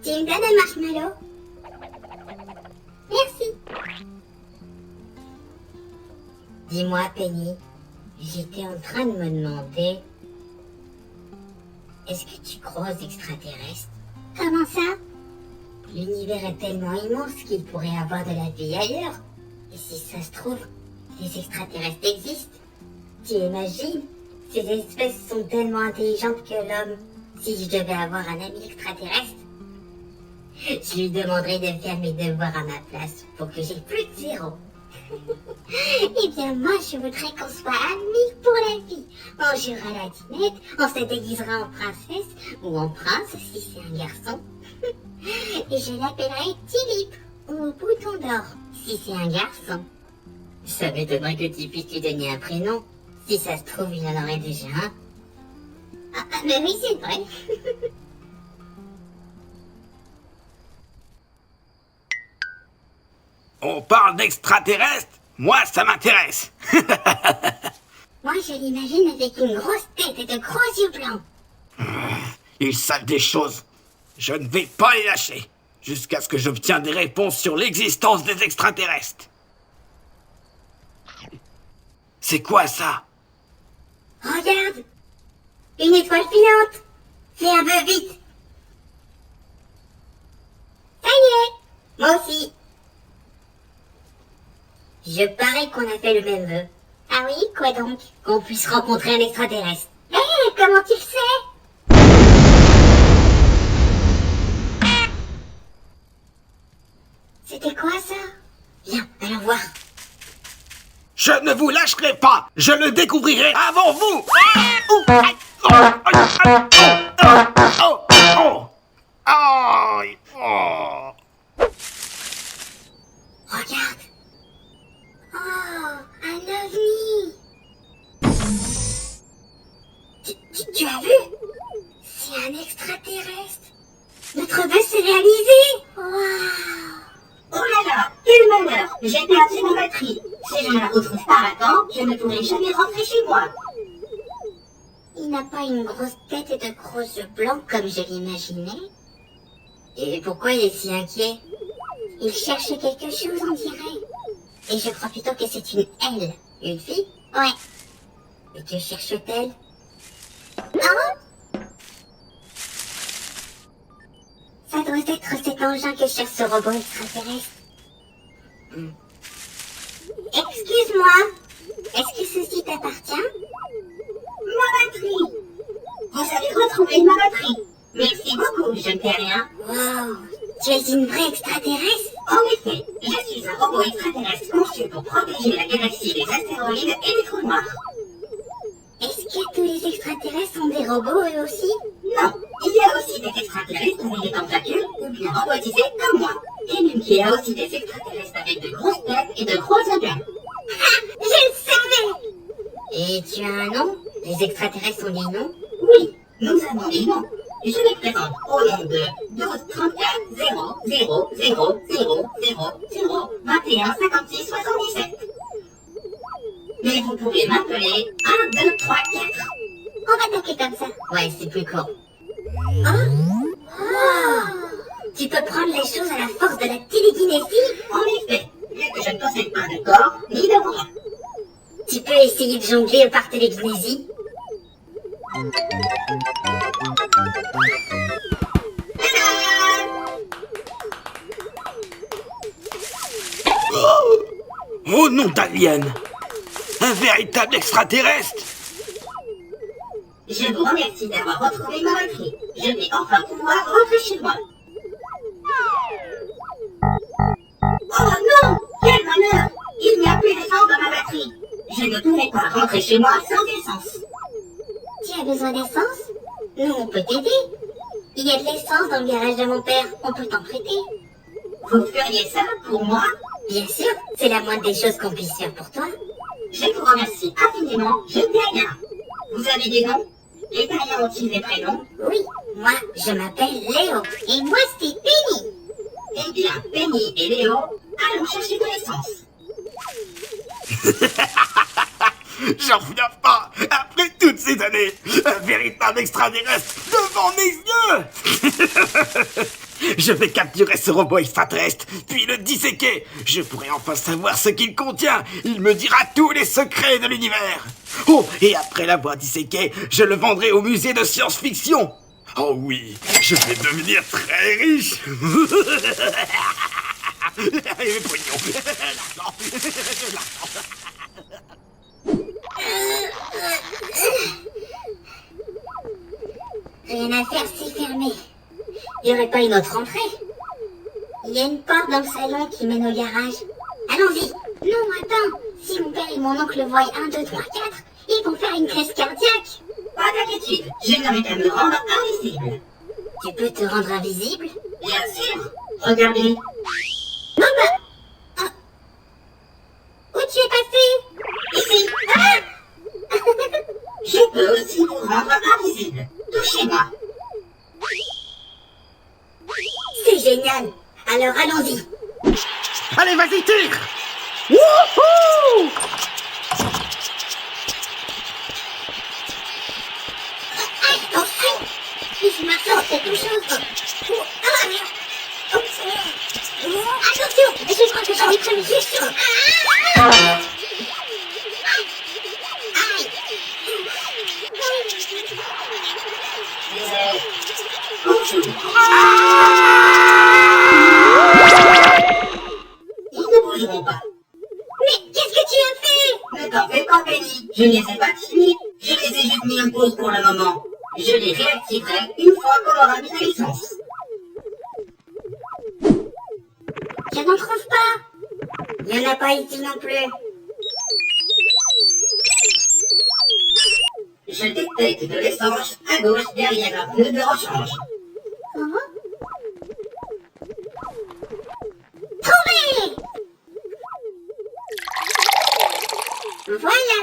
Tu me donnes un marshmallow? Merci. Dis-moi, Penny, j'étais en train de me demander... Est-ce que tu crois aux extraterrestres? Comment ça? L'univers est tellement immense qu'il pourrait y avoir de la vie ailleurs. Et si ça se trouve, les extraterrestres existent. Tu imagines? Ces espèces sont tellement intelligentes que l'homme. Si je devais avoir un ami extraterrestre, je lui demanderais de faire mes devoirs à ma place pour que j'ai plus de zéro. Eh bien moi je voudrais qu'on soit amis pour la vie. On jouera à la dinette, on se déguisera en princesse ou en prince si c'est un garçon. Et je l'appellerai Tulip ou Bouton d'Or si c'est un garçon. Ça m'étonnerait que tu puisses lui donner un prénom. Si ça se trouve, il en aurait déjà un. Ah mais oui, c'est vrai. On parle d'extraterrestres? Moi, ça m'intéresse. Moi, je l'imagine avec une grosse tête et de gros yeux blancs. Ils savent des choses. Je ne vais pas les lâcher. Jusqu'à ce que j'obtienne des réponses sur l'existence des extraterrestres. C'est quoi ça? Regarde! Une étoile filante! Fais un peu vite! Ça y est! Moi aussi! Je parie qu'on a fait le même vœu. Ah oui, quoi donc? Qu'on puisse rencontrer un extraterrestre. Hé, comment tu le sais? C'était quoi ça? Viens, allons voir. Je ne vous lâcherai pas. Je le découvrirai avant vous. Regarde. Oh, un ovni. Tu as vu? C'est un extraterrestre. Notre vœu s'est réalisé. Waouh. Oh là là, quel malheur! J'ai perdu ma batterie. Si je ne la retrouve pas à temps, je ne pourrai jamais rentrer chez moi. Il n'a pas une grosse tête et de gros yeux blancs comme je l'imaginais. Et pourquoi il est si inquiet? Il cherche quelque chose, on dirait. Et je crois plutôt que c'est une elle. Une fille? Ouais. Et que cherche-t-elle? Hein? Ça doit être cet engin que cherche ce robot extraterrestre. Excuse-moi, est-ce que ceci t'appartient? Ma batterie! Vous avez retrouvé ma batterie. Merci beaucoup, je ne fais rien. Wow, tu es une vraie extraterrestre? En effet, je suis un robot extraterrestre conçu pour protéger la galaxie des astéroïdes et des trous noirs. Est-ce que tous les extraterrestres sont des robots eux aussi? Non, il y a aussi des extraterrestres avec des tentacules ou bien robotisés comme moi. Et même qu'il y a aussi des extraterrestres avec de grosses têtes et de gros yeux blancs. Ah, je le savais! Et tu as un nom? Les extraterrestres ont des noms? Oui, nous avons des noms. Je les présente au nom de 12 34 0 0 0 0 0 0 21 56 77. Mais vous pouvez m'appeler 1, 2, 3, 4. On va taper comme ça. Ouais, c'est plus court. Hein? Wow. Tu peux prendre les choses à la force de la télékinésie? En effet, vu que je ne possède pas de corps ni de bras. Tu peux essayer de jongler par télékinésie? Oh nom d'alien! Un véritable extraterrestre! Je vous remercie d'avoir retrouvé ma batterie. Je vais enfin pouvoir rentrer chez moi. Oh non! Quel malheur! Il n'y a plus d'essence dans ma batterie. Je ne pourrai pas rentrer chez moi sans essence. Tu as besoin d'essence? Nous, on peut t'aider. Il y a de l'essence dans le garage de mon père. On peut t'en prêter. Vous feriez ça pour moi? Bien sûr, c'est la moindre des choses qu'on puisse faire pour toi. Je vous remercie infiniment, je ne dis rien. Vous avez des noms? Les Italiens ont-ils des prénoms? Oui, moi, je m'appelle Léo. Et moi, c'est Penny. Eh bien, Penny et Léo, allons chercher de l'essence. J'en reviens pas! Après toutes ces années, un véritable extraterrestre devant mes yeux! Je vais capturer ce robot extraterrestre, puis le disséquer. Je pourrai enfin savoir ce qu'il contient. Il me dira tous les secrets de l'univers. Oh, et après l'avoir disséqué, je le vendrai au musée de science-fiction. Oh oui, je vais devenir très riche. Les pognons, l'argent, l'argent. Rien à faire, c'est fermé. Il n'y aurait pas une autre entrée? Il y a une porte dans le salon qui mène au garage. Allons-y. Non, attends. Si mon père et mon oncle voient 1, 2, 3, 4, ils vont faire une crise cardiaque. Pas d'inquiétude, je n'aurai qu'à me rendre invisible. Tu peux te rendre invisible? Bien sûr, regardez. Maman! Ah. Où tu es passé? Ici. Ah. Je peux aussi vous rendre invisible. Touchez-moi. C'est génial. Alors allons-y. Allez, vas-y, tire. Wouhou! Je m'attends quelque chose. Attention, je crois que j'en ai pris une question. Ils ne bougeront pas. Mais qu'est-ce que tu as fait? Ne t'en fais pas, Penny. Je ne les ai pas tués. Je les ai juste mis en pause pour le moment. Je les réactiverai une fois qu'on aura mis la licence. Je n'en trouve pas. Il n'y en a pas ici non plus. Je détecte de l'essence à gauche derrière la pneu de rechange. Trouvé! Voilà.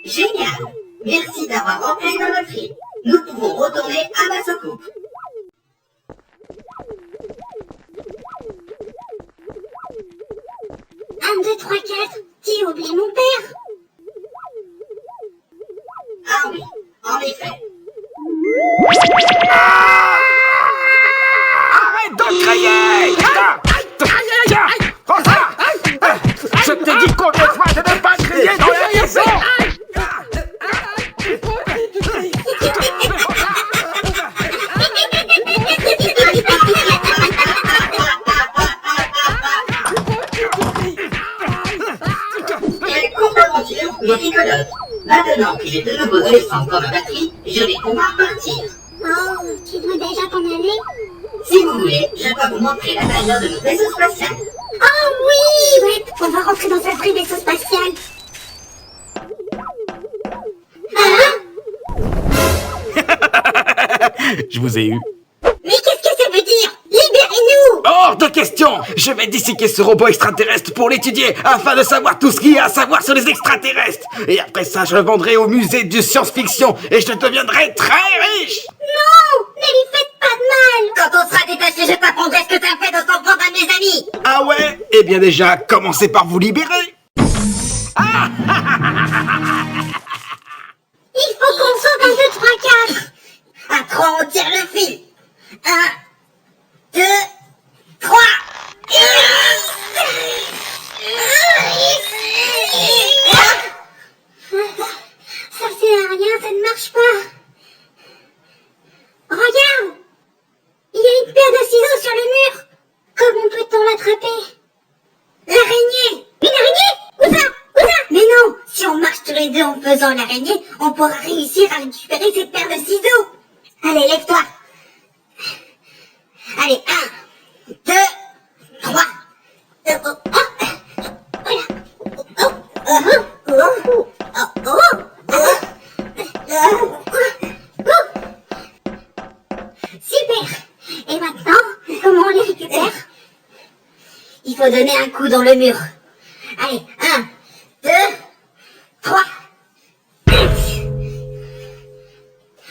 Génial. Merci d'avoir rempli dans notre trip. Nous pouvons retourner à ma soucoupe. Un, 2, 3, 4. Tu oublies mon père. Ah oui, en effet. Arrête de crier! Tiens! Prends ça! Je t'ai dit combien de fois de ne pas crier dans la maison! Quelle courte aventure, mais rigolote. Maintenant que j'ai de nouveau de l'essence dans ma batterie, je vais pouvoir partir. Oh, tu dois déjà t'en aller? Si vous voulez, je peux vous montrer l'intérieur de notre vaisseau spatial. Oh oui, ouais, on va rentrer dans un vrai vaisseau spatial. Hein? Je vous ai eu. Mais qu'est-ce que ça veut dire? Libérez-nous! Hors de question! Je vais disséquer ce robot extraterrestre pour l'étudier afin de savoir tout ce qu'il y a à savoir sur les extraterrestres. Et après ça, je le vendrai au musée de science-fiction et je deviendrai très riche! Non! Ne lui faites pas de mal! Quand on sera détaché, je t'apprendrai ce que t'as fait de s'en prendre à mes amis! Ah ouais? Eh bien déjà, commencez par vous libérer! Il faut qu'on sauve 1, 2, 3, 4! À 3, on tire le fil! 1, 2, 3! Ça sert à rien, ça ne marche pas! Regarde! Il y a une paire de ciseaux sur le mur! Comment peut-on l'attraper? L'araignée! Une araignée? Où ça? Où ça? Mais non! Si on marche tous les deux en faisant l'araignée, on pourra réussir à récupérer cette paire de ciseaux! Allez, lève-toi! Allez, 1, 2, 3. Super! Et maintenant, comment on les récupère? Il faut donner un coup dans le mur. Allez, 1, 2, 3.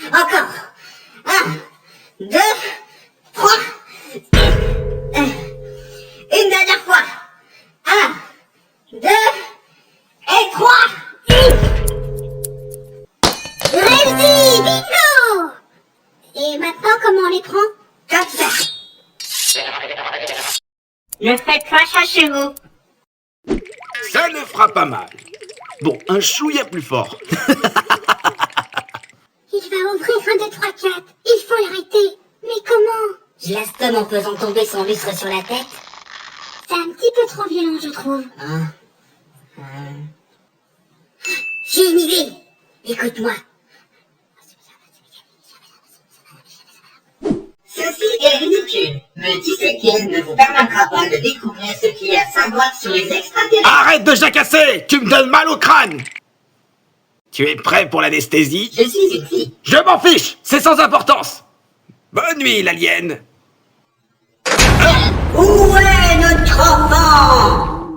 Encore. 1, 2, 3. Une dernière fois. 1, 2 et 3. Réussi! Bingo! Et maintenant, comment on les prend? Ne faites pas ça chez vous. Ça ne fera pas mal. Bon, un chouïa plus fort. Il va ouvrir 1, 2, 3, 4. Il faut l'arrêter. Mais comment? Je l'assomme en faisant tomber son lustre sur la tête. C'est un petit peu trop violent, je trouve. J'ai une idée. Écoute-moi. Ceci est ridicule. Me disséquer ne vous permettra pas de découvrir ce qu'il y a à savoir sur les extraterrestres. Arrête de jacasser! Tu me donnes mal au crâne! Tu es prêt pour l'anesthésie? Je suis une fille. Je m'en fiche! C'est sans importance! Bonne nuit, l'alien! Où est notre enfant?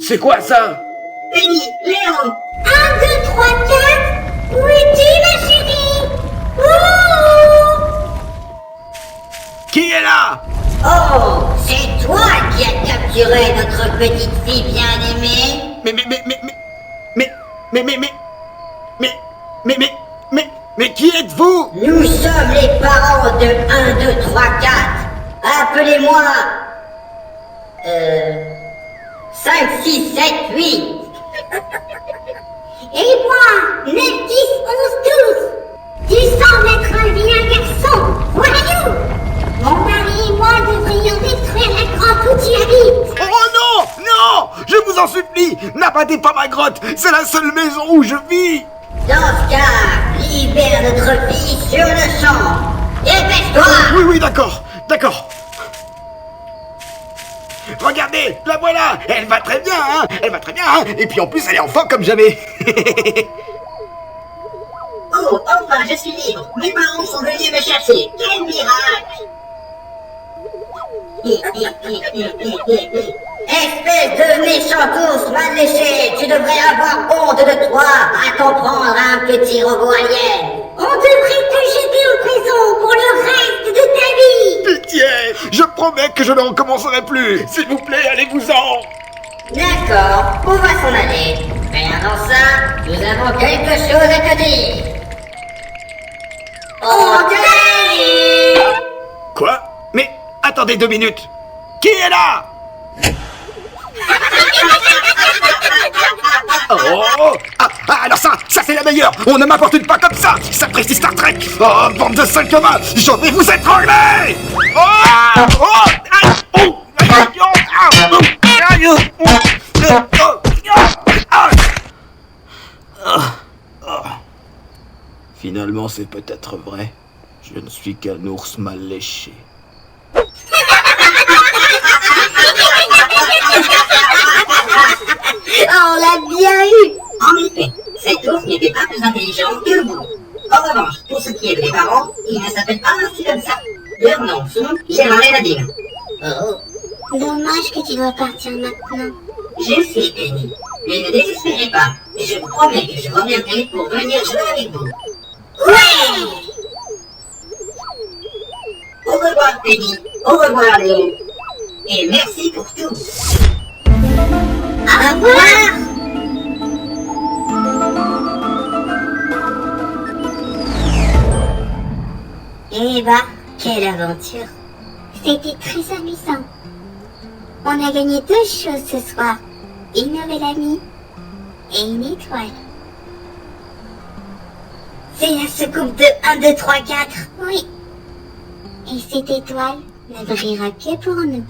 C'est quoi ça? Penny, Léo. 1, 2, 3, 4. Où es-tu, ma chérie? Ouh! Qui est là? Oh, c'est toi qui as capturé notre petite fille bien-aimée? Mais qui êtes-vous? Nous sommes les parents de 1, 2, 3, 4. Appelez-moi... 5, 6, 7, 8. Et moi, 9, 10, 11, 12. Tu sembles être un vilain garçon. Voyou! Mon mari et moi devrions détruire la grotte où tu habites. Oh non! Non! Je vous en supplie! N'abattez pas ma grotte! C'est la seule maison où je vis! Dans ce cas, libère notre fille sur le champ. Dépêche-toi! Oui, d'accord! Regardez, la voilà! Elle va très bien, hein! Et puis en plus, elle est en forme comme jamais! Oh, enfin, je suis libre. Mes parents sont venus me chercher. Quel miracle! Espèce de méchant ours mal léché, tu devrais avoir honte de toi à t'en prendre à un petit robot alien. On devrait te jeter en prison pour le reste de ta vie. Pitié! Je promets que je ne recommencerai plus! S'il vous plaît, allez-vous-en! D'accord, on va s'en aller. Mais avant ça, nous avons quelque chose à te dire. On t'aime! Quoi? Mais attendez 2 minutes! Qui est là? Oh! Alors ça c'est la meilleure! On ne m'importune pas comme ça! Sapristi Star Trek! Oh, bande de sales communs! Je vais vous étrangler! Oh! Oh! Aïe! Oh! Aïe! Oh! Aïe! Finalement, c'est peut-être vrai. Je ne suis qu'un ours mal léché. On l'a bien eu! En effet, cet ours n'était pas plus intelligent que vous. En revanche, pour ce qui est des parents, ils ne s'appellent pas ainsi comme ça. Leurs noms sont Gérard et Nadine. Oh. Dommage que tu dois partir maintenant. Je suis Penny. Mais ne désespérez pas. Je vous promets que je reviendrai pour venir jouer avec vous. Ouais! Au revoir Penny. Au revoir Léo. Et merci pour tout. Au revoir! Eh bah, quelle aventure! C'était très amusant. On a gagné 2 choses ce soir. Une nouvelle amie et une étoile. C'est la soucoupe de 1, 2, 3, 4. Oui. Et cette étoile ne brillera que pour nous.